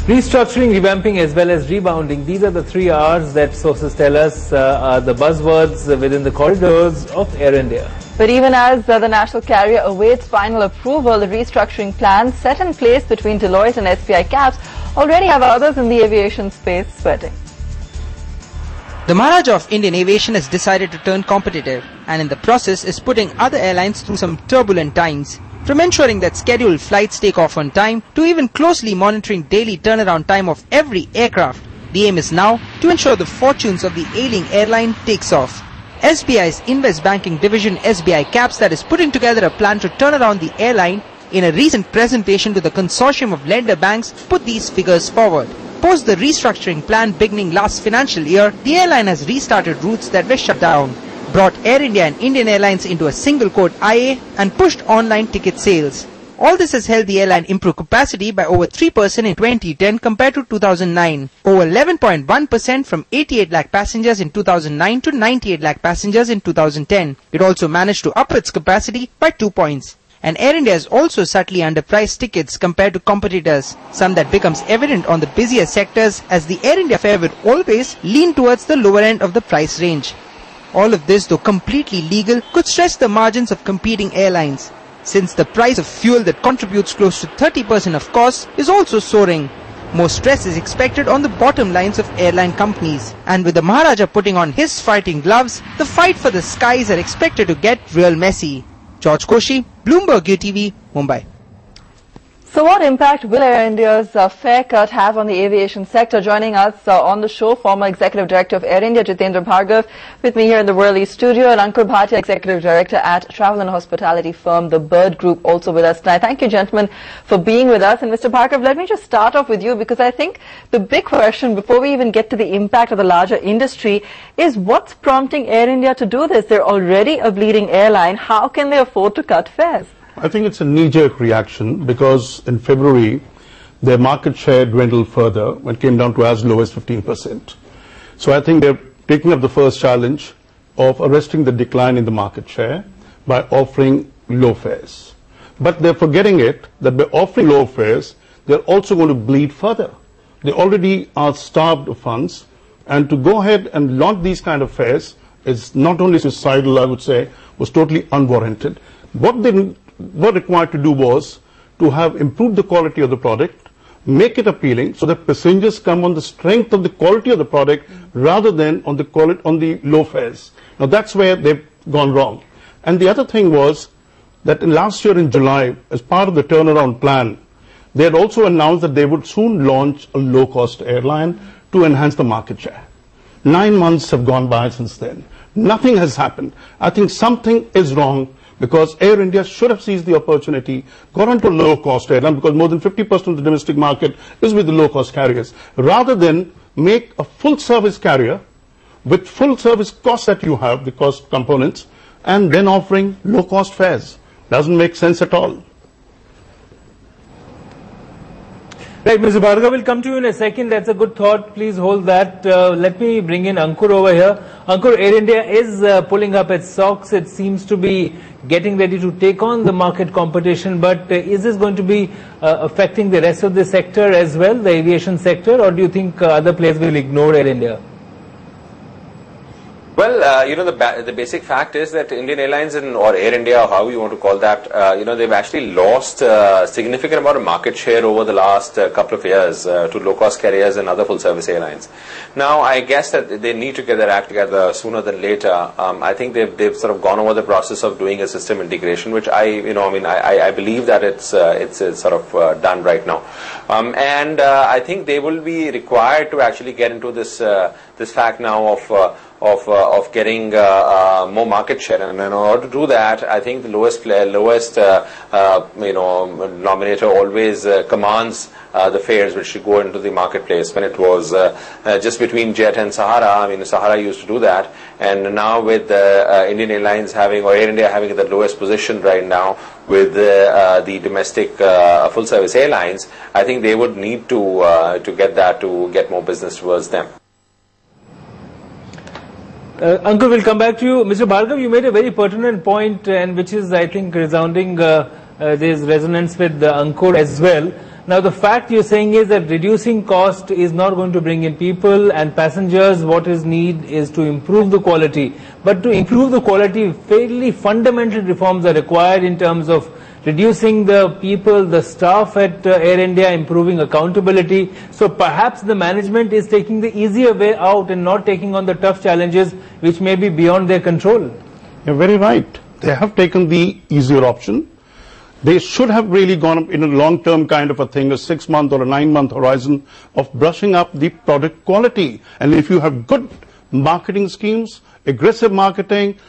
Restructuring, revamping as well as rebounding. These are the 3 R's that sources tell us are the buzzwords within the corridors of Air India. But even as the national carrier awaits final approval, the restructuring plans set in place between Deloitte and SBI Caps already have others in the aviation space sweating. The Maharaja of Indian aviation has decided to turn competitive and in the process is putting other airlines through some turbulent times. From ensuring that scheduled flights take off on time to even closely monitoring daily turnaround time of every aircraft, the aim is now to ensure the fortunes of the ailing airline takes off. SBI's invest banking division SBI Caps that is putting together a plan to turn around the airline in a recent presentation to the consortium of lender banks put these figures forward. Post the restructuring plan beginning last financial year, the airline has restarted routes that were shut down, brought Air India and Indian Airlines into a single code IA and pushed online ticket sales. All this has helped the airline improve capacity by over 3% in 2010 compared to 2009, over 11.1% from 88 lakh passengers in 2009 to 98 lakh passengers in 2010. It also managed to up its capacity by 2 points. And Air India is also subtly underpriced tickets compared to competitors, some that becomes evident on the busier sectors as the Air India fare would always lean towards the lower end of the price range. All of this, though completely legal, could stretch the margins of competing airlines, since the price of fuel that contributes close to 30% of costs is also soaring. More stress is expected on the bottom lines of airline companies. And with the Maharaja putting on his fighting gloves, the fight for the skies are expected to get real messy. George Koshi, Bloomberg UTV, Mumbai. So what impact will Air India's fare cut have on the aviation sector? Joining us on the show, former Executive Director of Air India, Jitendra Bhargav, with me here in the Worli studio, and Ankur Bhatia, Executive Director at travel and hospitality firm The Bird Group, also with us tonight. Thank you, gentlemen, for being with us. And Mr. Bhargav, let me just start off with you, because I think the big question, before we even get to the impact of the larger industry, is what's prompting Air India to do this? They're already a bleeding airline. How can they afford to cut fares? I think it's a knee-jerk reaction because in February their market share dwindled further and came down to as low as 15%. So I think they're taking up the first challenge of arresting the decline in the market share by offering low fares. But they're forgetting it that by offering low fares, they're also going to bleed further. They already are starved of funds, and to go ahead and launch these kind of fares is not only suicidal, I would say, was totally unwarranted. What they were required to do was to have improved the quality of the product, make it appealing so that passengers come on the strength of the quality of the product rather than on the low fares. Now that's where they've gone wrong. And the other thing was that last year in July, as part of the turnaround plan, they had also announced that they would soon launch a low-cost airline to enhance the market share. 9 months have gone by since then. Nothing has happened. I think something is wrong, because Air India should have seized the opportunity, got onto a low-cost airline, because more than 50% of the domestic market is with the low-cost carriers, rather than make a full-service carrier with full-service costs that you have, the cost components, and then offering low-cost fares. Doesn't make sense at all. Right, Mr. Bhargav, will come to you in a second. That's a good thought. Please hold that. Let me bring in Ankur over here. Ankur, Air India is pulling up its socks. It seems to be getting ready to take on the market competition. But is this going to be affecting the rest of the sector as well, the aviation sector, or do you think other players will ignore Air India? Well, the basic fact is that Indian Airlines or Air India, or however you want to call that, they've actually lost a significant amount of market share over the last couple of years to low-cost carriers and other full-service airlines. Now, I guess that they need to get their act together sooner than later. I think they've sort of gone over the process of doing a system integration, which I believe that it's sort of done right now. And I think they will be required to actually get into this fact now of getting more market share, and in order to do that, I think the lowest nominator always commands the fares which should go into the marketplace. When it was just between Jet and Sahara, Sahara used to do that, and now with Indian Airlines having, or Air India having the lowest position right now with the domestic full service airlines, I think they would need to get more business towards them. Ankur, will come back to you. Mr. Bhargav, you made a very pertinent point, and which is, I think, resounding, there's resonance with Ankur as well. Now the fact you're saying is that reducing cost is not going to bring in people and passengers. What is need is to improve the quality. But to improve the quality, fairly fundamental reforms are required in terms of reducing the people, the staff at Air India, improving accountability. So perhaps the management is taking the easier way out and not taking on the tough challenges which may be beyond their control. You're very right. They have taken the easier option. They should have really gone up in a long-term kind of a thing, a 6-month or a 9-month horizon of brushing up the product quality. And if you have good marketing schemes, aggressive marketing,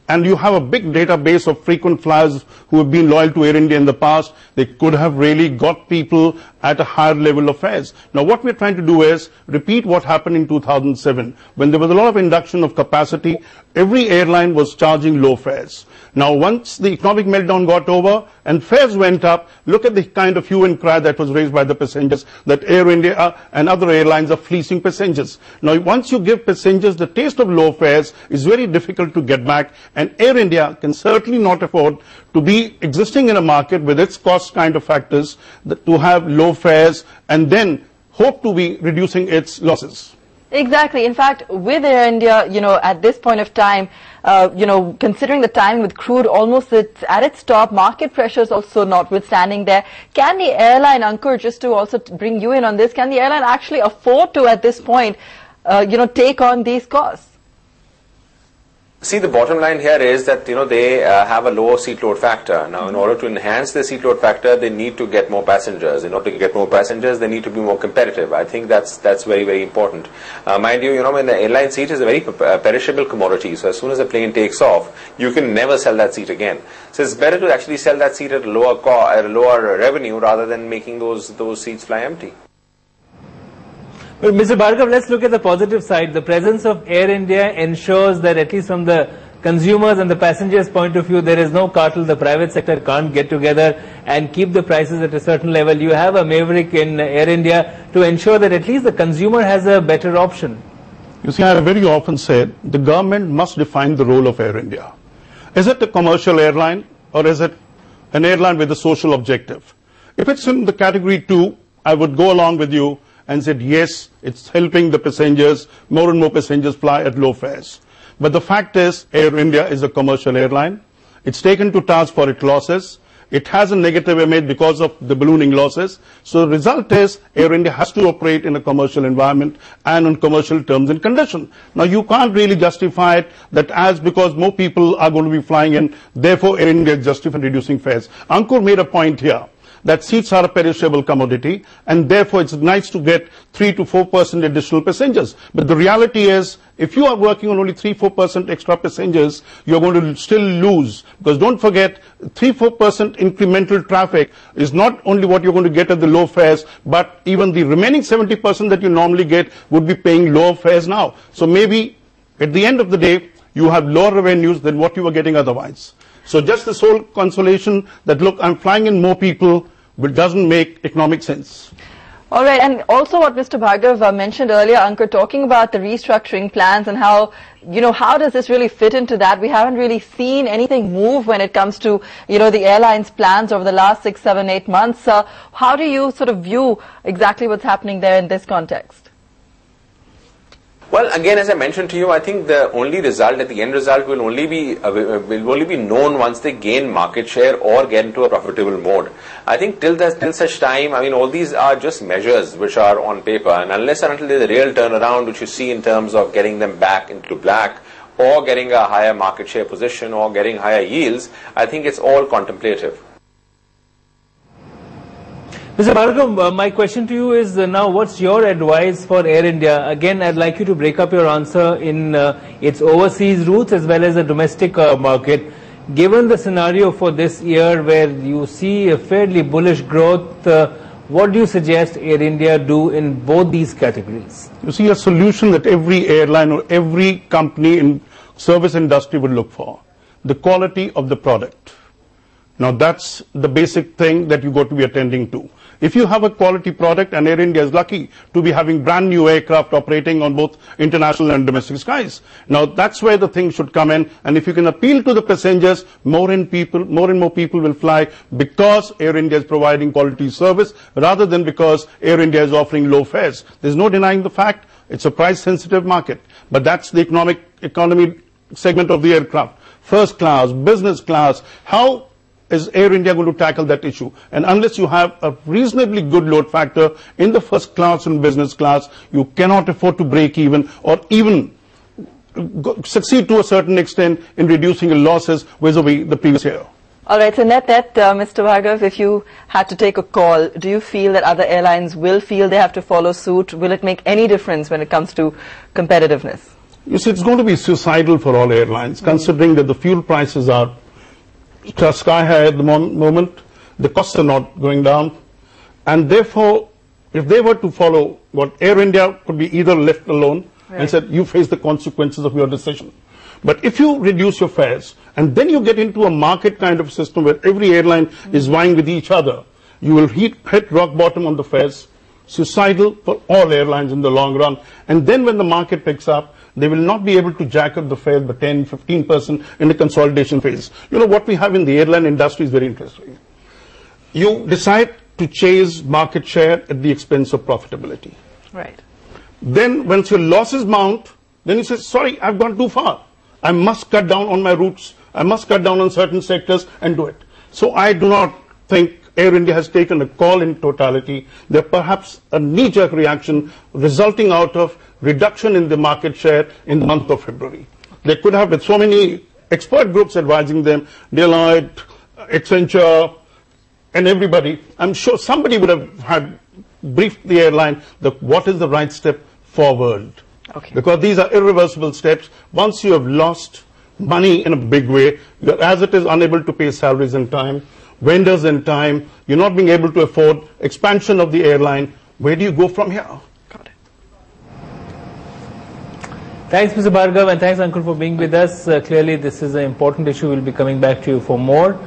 and you have a big database of frequent flyers who have been loyal to Air India in the past, they could have really got people at a higher level of fares. Now what we're trying to do is repeat what happened in 2007. When there was a lot of induction of capacity, every airline was charging low fares. Now once the economic meltdown got over and fares went up, look at the kind of hue and cry that was raised by the passengers that Air India and other airlines are fleecing passengers. Now once you give passengers the taste of low fares, it's very difficult to get back, and Air India can certainly not afford to be existing in a market with its cost kind of factors to have low fares and then hope to be reducing its losses. Exactly. In fact, with Air India, at this point of time, considering the timing with crude almost at its top, market pressures also notwithstanding there, can the airline, Ankur, just to also bring you in on this, can the airline actually afford to, at this point, take on these costs? See, the bottom line here is that, they have a lower seat load factor. Now, in order to enhance the seat load factor, they need to get more passengers. In order to get more passengers, they need to be more competitive. I think that's very, very important. Mind you, when the airline seat is a very perishable commodity, so as soon as the plane takes off, you can never sell that seat again. So it's better to actually sell that seat at a lower revenue rather than making those seats fly empty. Well, Mr. Bhargav, let's look at the positive side. The presence of Air India ensures that at least from the consumers and the passengers' point of view, there is no cartel. The private sector can't get together and keep the prices at a certain level. You have a maverick in Air India to ensure that at least the consumer has a better option. You see, I have very often said the government must define the role of Air India. Is it a commercial airline or is it an airline with a social objective? If it's in the category 2, I would go along with you and said, yes, it's helping the passengers, more and more passengers fly at low fares. But the fact is, Air India is a commercial airline. It's taken to task for its losses. It has a negative image because of the ballooning losses. So the result is, Air India has to operate in a commercial environment and on commercial terms and conditions. Now you can't really justify it that because more people are going to be flying in, therefore Air India is justified reducing fares. Ankur made a point here that seats are a perishable commodity and therefore it's nice to get 3 to 4% additional passengers. But the reality is, if you are working on only 3-4% extra passengers, you're going to still lose. Because don't forget, 3-4% incremental traffic is not only what you're going to get at the low fares, but even the remaining 70% that you normally get would be paying lower fares now. So maybe at the end of the day, you have lower revenues than what you were getting otherwise. So just the sole consolation that, look, I'm flying in more people, but doesn't make economic sense. All right, and also what Mr. Bhargav mentioned earlier, Ankur, talking about the restructuring plans and how, how does this really fit into that? We haven't really seen anything move when it comes to, the airline's plans over the last 6, 7, 8 months. How do you sort of view exactly what's happening there in this context? Well, again, as I mentioned to you, I think the only result, at the end result, will only be known once they gain market share or get into a profitable mode. I think till such time, all these are just measures which are on paper, and unless and until there's a real turnaround, which you see in terms of getting them back into black, or getting a higher market share position, or getting higher yields, I think it's all contemplative. Mr. Bhargav, my question to you is now, what's your advice for Air India? Again, I'd like you to break up your answer in its overseas routes as well as the domestic market. Given the scenario for this year where you see a fairly bullish growth, what do you suggest Air India do in both these categories? You see, a solution that every airline or every company in service industry would look for: the quality of the product. Now that's the basic thing that you got to be attending to. If you have a quality product, and Air India is lucky to be having brand new aircraft operating on both international and domestic skies. Now that's where the thing should come in, and if you can appeal to the passengers, more and more people will fly because Air India is providing quality service rather than because Air India is offering low fares. There's no denying the fact it's a price sensitive market, but that's the economy segment of the aircraft. First class, business class, how is Air India going to tackle that issue? And unless you have a reasonably good load factor in the first class and business class, you cannot afford to break even or even succeed to a certain extent in reducing your losses vis-a-vis the previous year. All right, so Mr. Bhargav, if you had to take a call, do you feel that other airlines will feel they have to follow suit? Will it make any difference when it comes to competitiveness? You see, it's going to be suicidal for all airlines, considering that the fuel prices are sky high at the moment, the costs are not going down, and therefore, if they were to follow what Air India could be either left alone and said, you face the consequences of your decision. But if you reduce your fares, and then you get into a market kind of system where every airline is vying with each other, you will hit rock bottom on the fares, suicidal for all airlines in the long run. And then when the market picks up, they will not be able to jack up the fare by 10, 15% in the consolidation phase. You know, what we have in the airline industry is very interesting. You decide to chase market share at the expense of profitability. Right. Then once your losses mount, then you say, sorry, I've gone too far. I must cut down on my routes. I must cut down on certain sectors and do it. So I do not think Air India has taken a call in totality. There perhaps a knee-jerk reaction resulting out of reduction in the market share in the month of February. They could have, with so many expert groups advising them, Deloitte, Accenture, and everybody, I'm sure somebody would have had briefed the airline that what is the right step forward. Okay. Because these are irreversible steps. Once you have lost money in a big way, you're as it is unable to pay salaries in time, vendors in time, you're not being able to afford expansion of the airline. Where do you go from here? Got it. Thanks, Mr. Bhargav, and thanks, Ankur, for being with us. Clearly, this is an important issue. We'll be coming back to you for more.